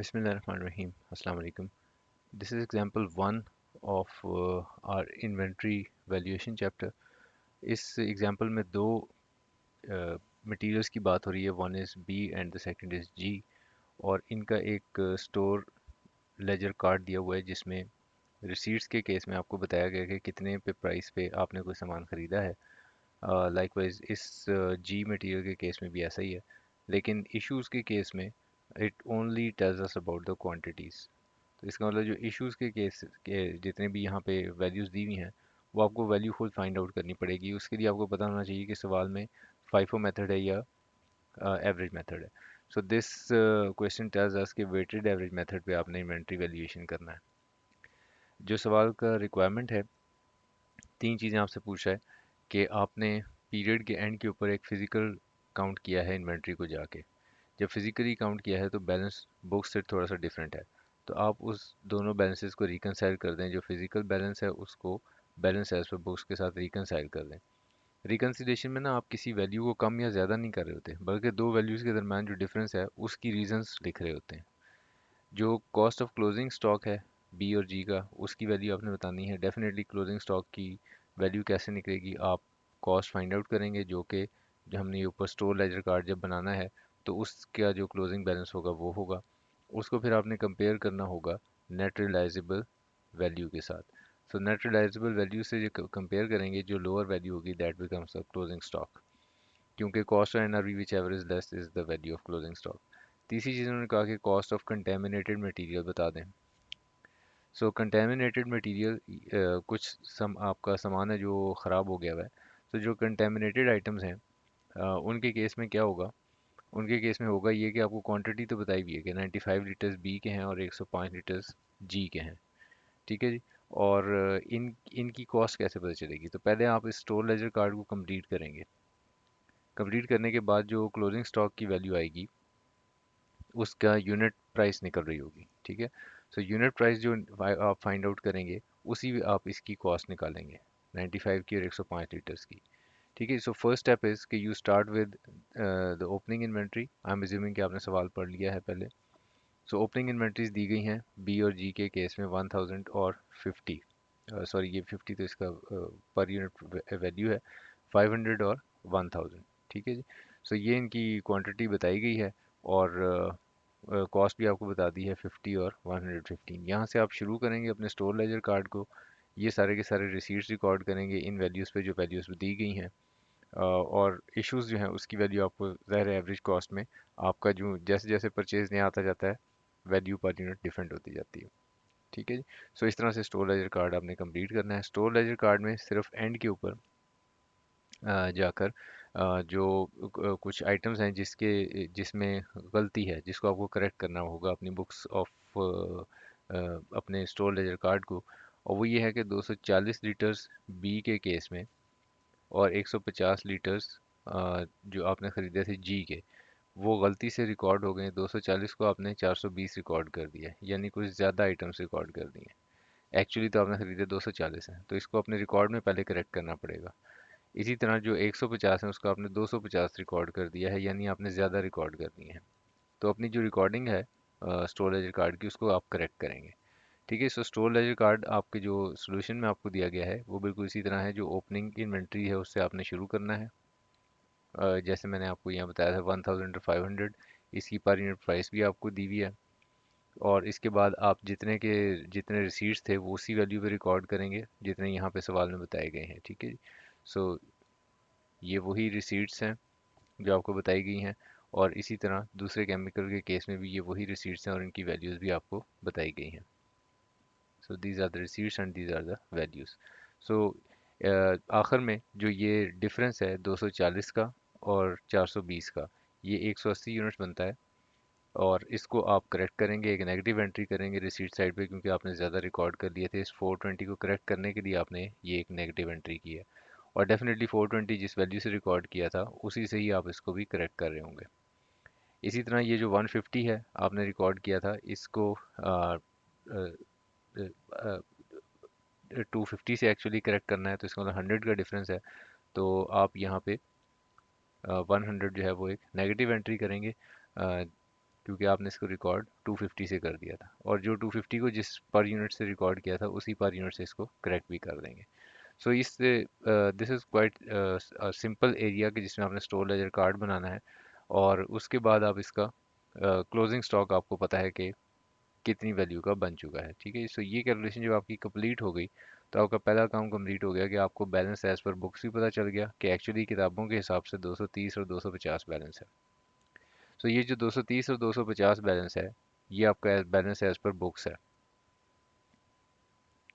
Bismillahirrahmanirrahim. Assalamu alaikum. This is example one of our inventory valuation chapter. इस example में दो materials की बात हो रही है. One is B and the second is G. और इनका एक स्टोर लेजर कार्ड दिया हुआ है जिसमें रिसीट्स के केस में आपको बताया गया कि कितने पे प्राइस पे आपने कोई सामान ख़रीदा है. लाइकवाइज इस जी मटेरियल के केस में भी ऐसा ही है, लेकिन इश्यूज़ के केस में it only tells us about the quantities. तो इसका मतलब जो इश्यूज़ के केस के जितने भी यहाँ पे वैल्यूज़ दी हुई हैं वो आपको वैल्यू खुद फाइंड आउट करनी पड़ेगी. उसके लिए आपको पता होना चाहिए कि सवाल में फाइफो मेथड है या एवरेज मेथड है. So this question tells us कि वेटेड एवरेज मेथड पे आपने इन्वेंट्री वैल्यूएशन करना है. जो सवाल का रिक्वायरमेंट है, तीन चीज़ें आपसे पूछा है कि आपने पीरियड के एंड के ऊपर एक फ़िज़िकल काउंट किया है इन्वेंट्री को जाके. जब फिजिकली काउंट किया है तो बैलेंस बुक से थोड़ा सा डिफरेंट है. तो आप उस दोनों बैलेंसेस को रिकनसाइल कर दें. जो फिजिकल बैलेंस है उसको बैलेंस एज पर बुक्स के साथ रिकनसाइल कर दें. रिकन्सिलेशन में ना आप किसी वैल्यू को कम या ज़्यादा नहीं कर रहे होते, बल्कि दो वैल्यूज़ के दरम्यान जो डिफरेंस है उसकी रीजंस लिख रहे होते हैं. जो कॉस्ट ऑफ क्लोजिंग स्टॉक है बी और जी का, उसकी वैल्यू आपने बतानी है. डेफिनेटली क्लोजिंग स्टॉक की वैल्यू कैसे निकलेगी, आप कॉस्ट फाइंड आउट करेंगे जो कि जो हमने ये ऊपर स्टोर लेजर कार्ड जब बनाना है तो उसका जो क्लोजिंग बैलेंस होगा वो होगा. उसको फिर आपने कंपेयर करना होगा नेट रियलाइजेबल वैल्यू के साथ. सो नेट रियलाइजेबल वैल्यू से जो कंपेयर करेंगे, जो लोअर वैल्यू होगी that becomes a closing stock, क्योंकि कॉस्ट और NRV which ever is less is the value of closing stock. तीसरी चीज़ उन्होंने कहा कि कॉस्ट ऑफ कंटेमिनेटेड मटेरियल बता दें. सो कंटेमिनेटेड मटेरियल कुछ आपका सामान है जो ख़राब हो गया हुआ है. तो जो कंटेमिनेटेड आइटम्स हैं उनके केस में क्या होगा, उनके केस में होगा ये कि आपको क्वांटिटी तो बताई हुई है कि 95 लीटर्स बी के हैं और 105 लीटर्स जी के हैं. ठीक है जी. और इनकी कॉस्ट कैसे पता चलेगी, तो पहले आप इस स्टोर लेजर कार्ड को कंप्लीट करेंगे. कंप्लीट करने के बाद जो क्लोजिंग स्टॉक की वैल्यू आएगी उसका यूनिट प्राइस निकल रही होगी. ठीक है. सो यूनिट प्राइस जो आप फाइंड आउट करेंगे उसी में आप इसकी कॉस्ट निकालेंगे 95 की और 105 लीटर्स की. ठीक है. सो फर्स्ट स्टेप इज़ कि you start with the opening inventory. I am assuming कि आपने सवाल पढ़ लिया है पहले. सो ओपनिंग इन्वेंट्रीज दी गई हैं बी और जी के केस में 1000 और 50. सॉरी ये 50 तो इसका पर यूनिट वैल्यू है, 500 और 1000. ठीक है जी. सो ये इनकी क्वांटिटी बताई गई है और कॉस्ट भी आपको बता दी है 50 और 115. यहाँ से आप शुरू करेंगे अपने स्टोर लेजर कार्ड को. ये सारे के सारे रिसीट्स रिकॉर्ड करेंगे इन वैल्यूज़ पे जो वैल्यूज़ दी गई हैं. और इश्यूज जो हैं उसकी वैल्यू आपको ज़ाहिर एवरेज कॉस्ट में आपका जो जैसे जैसे परचेज नहीं आता जाता है वैल्यू पर यूनिट डिफरेंट होती जाती है. ठीक है जी. सो इस तरह से स्टोर लेजर कार्ड आपने कंप्लीट करना है. स्टोर लेजर कार्ड में सिर्फ एंड के ऊपर जाकर जो कुछ आइटम्स हैं जिसमें गलती है जिसको आपको करेक्ट करना होगा अपनी बुक्स ऑफ अपने स्टोर लेजर कार्ड को. और वो ये है कि 240 लीटर्स बी के केस में और 150 लीटर्स जो आपने ख़रीदे थे जी के, वो गलती से रिकॉर्ड हो गए. 240 को आपने 420 रिकॉर्ड कर दिया, यानी कुछ ज़्यादा आइटम्स रिकॉर्ड कर दिए. एक्चुअली तो आपने खरीदे 240 हैं, तो इसको अपने रिकॉर्ड में पहले करेक्ट करना पड़ेगा. इसी तरह जो 150 है उसको आपने 250 रिकॉर्ड कर दिया है, यानी आपने ज़्यादा रिकॉर्ड कर दिए हैं. तो अपनी जो रिकॉर्डिंग है स्टोर लेजर कार्ड की उसको आप करेक्ट करेंगे. ठीक है. सो स्टोर लेजर कार्ड आपके जो सोल्यूशन में आपको दिया गया है वो बिल्कुल इसी तरह है. जो ओपनिंग इन्वेंट्री है उससे आपने शुरू करना है. जैसे मैंने आपको यहाँ बताया था 1500. इसकी पर यूनिट प्राइस भी आपको दी हुई है. और इसके बाद आप जितने रिसीट्स थे वो उसी वैल्यू पे रिकॉर्ड करेंगे जितने यहाँ पे सवाल में बताए गए हैं. ठीक है. सो ये वही रिसीट्स हैं जो आपको बताई गई हैं. और इसी तरह दूसरे केमिकल के केस में भी ये वही रिसीट्स हैं और इनकी वैल्यूज़ भी आपको बताई गई हैं. So these are the receipts and these are the values. So आखिर में जो ये डिफरेंस है 240 का और 420 का, ये 180 यूनिट्स बनता है. और इसको आप करेक्ट करेंगे, एक नेगेटिव एंट्री करेंगे रिसीट साइड पे, क्योंकि आपने ज़्यादा रिकॉर्ड कर लिए थे. इस 420 को करेक्ट करने के लिए आपने ये एक नेगेटिव एंट्री की है. और डेफिनेटली 420 जिस वैल्यू से रिकॉर्ड किया था उसी से ही आप इसको भी करेक्ट कर रहे होंगे. इसी तरह ये जो 150 है आपने रिकॉर्ड किया था, इसको 250 से एक्चुअली करेक्ट करना है. तो इसका मतलब 100 का डिफरेंस है. तो आप यहाँ पे 100 जो है वो एक नेगेटिव एंट्री करेंगे. क्योंकि आपने इसको रिकॉर्ड 250 से कर दिया था, और जो 250 को जिस पर यूनिट से रिकॉर्ड किया था उसी पर यूनिट से इसको करेक्ट भी कर देंगे। सो इस this is quite simple area कि जिसमें आपने स्टोर लेजर कार्ड बनाना है, और उसके बाद आप इसका क्लोजिंग स्टॉक आपको पता है कि कितनी वैल्यू का बन चुका है। ठीक है, सो ये कैलकुलेशन जब आपकी कंप्लीट हो गई तो आपका पहला काम कंप्लीट हो गया कि आपको बैलेंस एज पर बुक्स भी पता चल गया कि एक्चुअली किताबों के हिसाब से 230 और 250 बैलेंस है। सो ये जो 230 और 250 बैलेंस है, ये आपका बैलेंस एज पर बुक्स है।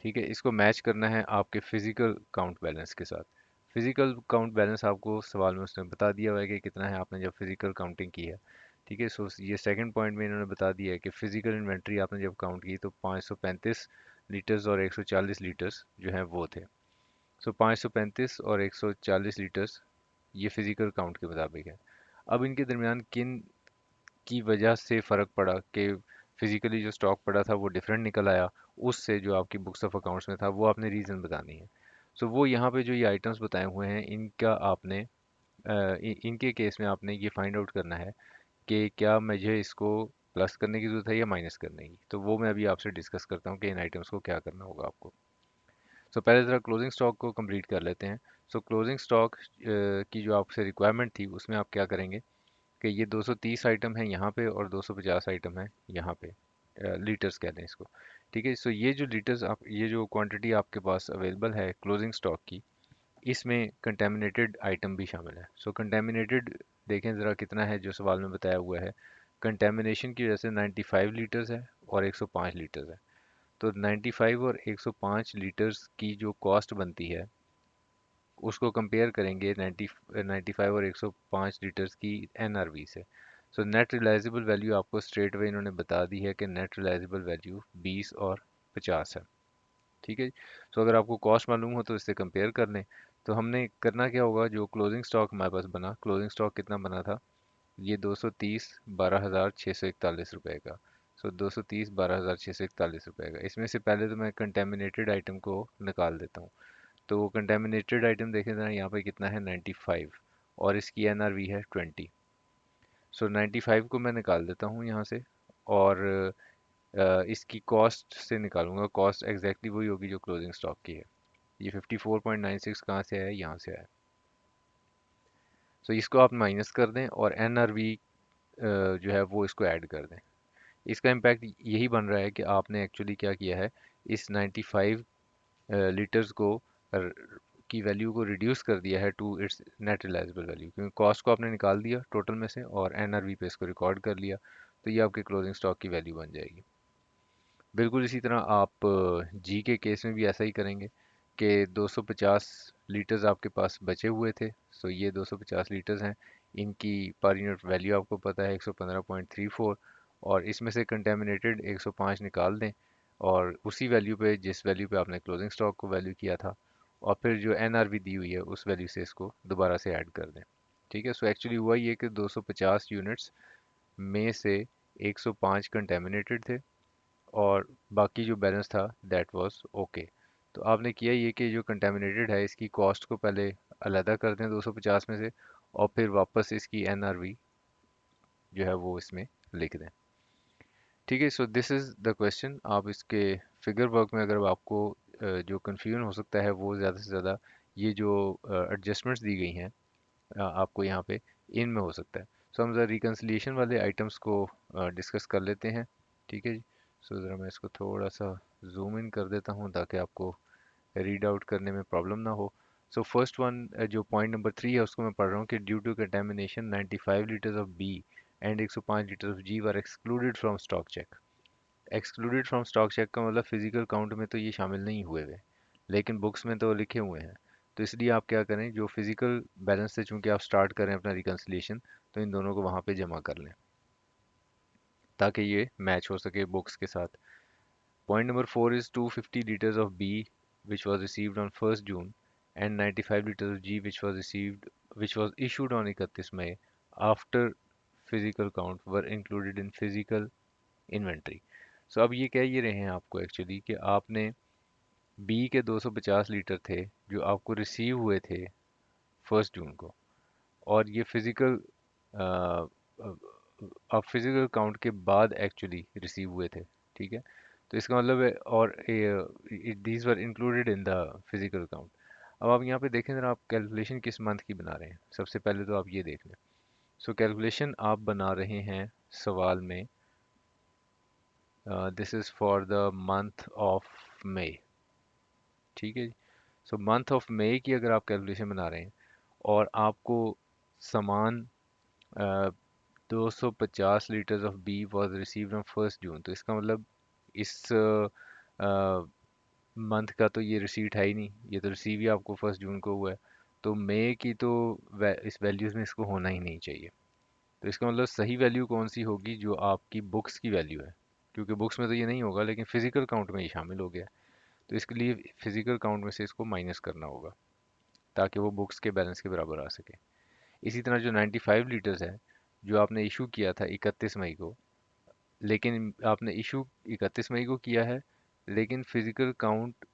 ठीक है, इसको मैच करना है आपके फिजिकल काउंट बैलेंस के साथ। फिजिकल काउंट बैलेंस आपको सवाल में उसने बता दिया हुआ है कि कितना है आपने जब फिजिकल काउंटिंग की है। ठीक है, सो ये सेकंड पॉइंट में इन्होंने बता दिया है कि फिजिकल इन्वेंट्री आपने जब काउंट की तो 535 लीटर्स और 140 लीटर्स जो हैं वो थे। सो 535 और 140 लीटर्स ये फिजिकल काउंट के मुताबिक है। अब इनके दरमियान किन की वजह से फ़र्क पड़ा कि फिजिकली जो स्टॉक पड़ा था वो डिफरेंट निकल आया उससे जो आपकी बुक्स ऑफ अकाउंट्स में था, वो आपने रीज़न बतानी है। सो वो यहाँ पे जो ये आइटम्स बताए हुए हैं इनका आपने इनके केस में आपने ये फाइंड आउट करना है कि क्या मुझे इसको प्लस करने की ज़रूरत है या माइनस करने की। तो वो मैं अभी आपसे डिस्कस करता हूँ कि इन आइटम्स को क्या करना होगा आपको। सो पहले ज़रा क्लोजिंग स्टॉक को कंप्लीट कर लेते हैं। सो क्लोजिंग स्टॉक की जो आपसे रिक्वायरमेंट थी उसमें आप क्या करेंगे कि ये 230 आइटम है यहाँ पे और 250 आइटम है यहाँ पे, लीटर्स कहते हैं इसको। ठीक है, सो ये जो लीटर्स आप, ये जो क्वांटिटी आपके पास अवेलेबल है क्लोजिंग स्टॉक की, इसमें कंटेमिनेटेड आइटम भी शामिल है। सो कंटेमिनेटेड देखें ज़रा कितना है जो सवाल में बताया हुआ है। कंटेमिनेशन की वजह से 95 लीटर्स है और 105 लीटर्स है। तो 95 और 105 लीटर्स की जो कॉस्ट बनती है उसको कंपेयर करेंगे 95 और 105 लीटर्स की एनआरवी से। सो नेट रिलाइजेबल वैल्यू आपको स्ट्रेट वे इन्होंने बता दी है कि नेट रिलाइजेबल वैल्यू 20 और 50 है। ठीक है, सो अगर आपको कॉस्ट मालूम हो तो इससे कंपेयर कर लें। तो हमने करना क्या होगा, जो क्लोजिंग स्टॉक हमारे पास बना, क्लोजिंग स्टॉक कितना बना था, ये 230 12,641 रुपए का। सो 230 12,641 रुपए का। इसमें से पहले तो मैं कंटेमिनेटेड आइटम को निकाल देता हूँ। तो वो कंटेमिनेटेड आइटम देखें ज़रा यहाँ पे कितना है, 95, और इसकी एनआरवी है 20। सो 95 को मैं निकाल देता हूँ यहाँ से, और इसकी कॉस्ट से निकालूंगा। कॉस्ट एग्जैक्टली वही होगी जो क्लोजिंग स्टॉक की है। ये 54.96 कहाँ से आया, यहाँ से आया। सो इसको आप माइनस कर दें और एनआरवी जो है वो इसको ऐड कर दें। इसका इम्पैक्ट यही बन रहा है कि आपने एक्चुअली क्या किया है, इस 95 लीटर्स को की वैल्यू को रिड्यूस कर दिया है to its net realisable value, क्योंकि कॉस्ट को आपने निकाल दिया टोटल में से और एनआरवी पे इसको रिकॉर्ड कर लिया। तो ये आपके क्लोजिंग स्टॉक की वैल्यू बन जाएगी। बिल्कुल इसी तरह आप जी के केस में भी ऐसा ही करेंगे कि 250 लीटर्स आपके पास बचे हुए थे। सो ये 250 लीटर्स हैं, इनकी पर यूनिट वैल्यू आपको पता है 115.34, और इसमें से कंटेमिनेटेड 105 निकाल दें, और उसी वैल्यू पे, जिस वैल्यू पे आपने क्लोजिंग स्टॉक को वैल्यू किया था, और फिर जो एनआरवी दी हुई है उस वैल्यू से इसको दोबारा से ऐड कर दें। ठीक है, सो एक्चुअली हुआ ये कि 250 यूनिट्स में से 105 कंटेमिनेटेड थे और बाकी जो बैलेंस था दैट वाज ओके। तो आपने किया ये कि जो कंटेमिनेटेड है इसकी कॉस्ट को पहले अलहदा कर दें 250 में से, और फिर वापस इसकी एनआरवी जो है वो इसमें लिख दें। ठीक है, so this is the question. आप इसके फिगर वर्क में अगर आपको जो कन्फ्यूजन हो सकता है वो ज़्यादा से ज़्यादा ये जो एडजस्टमेंट्स दी गई हैं आपको यहाँ पे, इनमें हो सकता है। सो हम ज़रा रिकन्सिलिएशन वाले आइटम्स को डिस्कस कर लेते हैं। ठीक है जी, सो ज़रा मैं इसको थोड़ा सा जूम इन कर देता हूँ ताकि आपको रीड आउट करने में प्रॉब्लम ना हो। सो फर्स्ट वन जो पॉइंट नंबर 3 है उसको मैं पढ़ रहा हूँ कि due to contamination 95 litres of B and 105 litres of G were excluded from stock check. Excluded from stock check का मतलब फिजिकल काउंट में तो ये शामिल नहीं हुए हुए, लेकिन बुक्स में तो लिखे हुए हैं। तो इसलिए आप क्या करें, जो फिजिकल बैलेंस से चूंकि आप स्टार्ट करें अपना रिकन्सिलिएशन, तो इन दोनों को वहाँ पे जमा कर लें ताकि ये मैच हो सके बुक्स के साथ। Point number 4 is 250 liters of B which was received on 1st June and 95 liters of G which was issued on 31 May after physical count were included in physical inventory. So अब ये कह ये रहे हैं आपको actually कि आपने B के 250 लीटर थे जो आपको रिसीव हुए थे 1 जून को, और ये फिजिकल अब फिजिकल काउंट के बाद एक्चुअली रिसीव हुए थे, ठीक है। तो इसका मतलब है, और these were included in the physical count. अब आप यहाँ पे देखें जरा, आप कैलकुलेशन किस मंथ की बना रहे हैं, सबसे पहले तो आप ये देख लें। सो कैलकुलेशन आप बना रहे हैं सवाल में, this is for the month of May, ठीक है जी। सो मंथ ऑफ मई की अगर आप कैलकुलेशन बना रहे हैं और आपको सामान 250 litres of B was received on 1 June, तो इसका मतलब इस मंथ का तो ये रिसीट है ही नहीं, ये तो रिसीव ही आपको 1 जून को हुआ है। तो मई की तो इस वैल्यूज़ में इसको होना ही नहीं चाहिए। तो इसका मतलब सही वैल्यू कौन सी होगी, जो आपकी बुक्स की वैल्यू है, क्योंकि बुक्स में तो ये नहीं होगा लेकिन फिजिकल काउंट में ये शामिल हो गया। तो इसके लिए फिजिकल काउंट में से इसको माइनस करना होगा ताकि वो बुक्स के बैलेंस के बराबर आ सके। इसी तरह जो 95 लीटर्स है, जो आपने इशू किया था 31 मई को, लेकिन आपने इशू 31 मई को किया है, लेकिन फिजिकल काउंट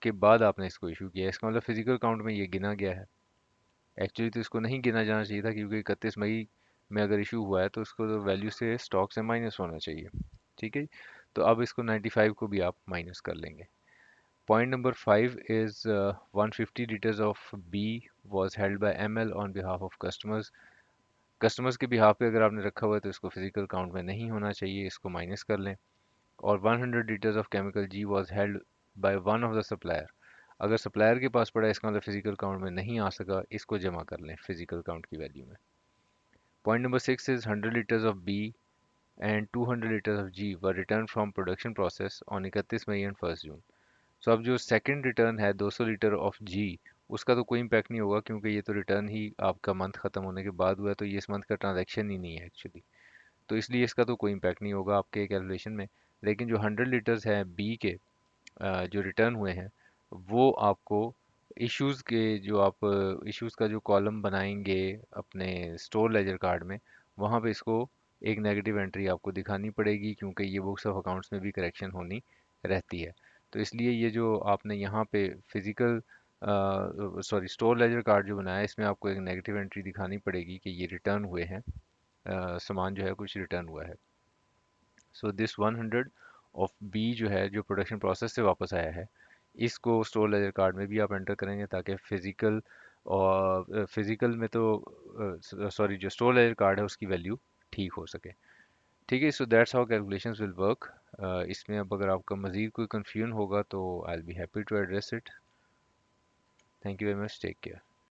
के बाद आपने इसको इशू किया है, इसका मतलब फिजिकल काउंट में ये गिना गया है। एक्चुअली तो इसको नहीं गिना जाना चाहिए था, क्योंकि 31 मई में अगर इशू हुआ है तो उसको तो वैल्यू से स्टॉक से माइनस होना चाहिए, ठीक है। तो अब इसको 95 को भी आप माइनस कर लेंगे। Point number 5 is 150 litres of B was held by M L on behalf of customers. Customers के बिहाफ पे अगर आपने रखा हुआ है तो इसको फिजिकल काउंट में नहीं होना चाहिए, इसको माइनस कर लें। और 100 litres of chemical G was held by one of the supplier. अगर सप्लायर के पास पड़ा है, इसका मतलब फिजिकल काउंट में नहीं आ सका, इसको जमा कर लें फिजिकल काउंट की वैल्यू में। Point number 6 is 100 litres of B and 200 litres of G were return from production process on 31 May and 1 June. So अब जो सेकंड रिटर्न है 200 लीटर ऑफ जी, उसका तो कोई इम्पैक्ट नहीं होगा, क्योंकि ये तो रिटर्न ही आपका मंथ खत्म होने के बाद हुआ है, तो ये इस मंथ का ट्रांजैक्शन ही नहीं है एक्चुअली। तो इसलिए इसका तो कोई इम्पैक्ट नहीं होगा आपके कैलकुलेशन में। लेकिन जो 100 लीटर्स है बी के, जो रिटर्न हुए हैं, वो आपको इश्यूज के, जो आप इश्यूज का जो कॉलम बनाएंगे अपने स्टोर लेजर कार्ड में, वहाँ पे इसको एक नेगेटिव एंट्री आपको दिखानी पड़ेगी, क्योंकि ये बुक्स ऑफ अकाउंट्स में भी करेक्शन होनी रहती है। तो इसलिए ये जो आपने यहाँ पे physical sorry store laser card जो बनाया है, इसमें आपको एक नेगेटिव एंट्री दिखानी पड़ेगी कि ये रिटर्न हुए हैं, सामान जो है कुछ रिटर्न हुआ है। सो दिस 100 ऑफ बी जो है, जो प्रोडक्शन प्रोसेस से वापस आया है, इसको स्टोर लेजर कार्ड में भी आप एंटर करेंगे, ताकि फिजिकल और फिजिकल में तो सॉरी जो स्टोर लेजर कार्ड है उसकी वैल्यू ठीक हो सके, ठीक है। So that's how calculations will work. इसमें अब अगर आपका मज़ीद कोई कंफ्यूजन होगा तो I will be happy to address it. Thank you very much, take care.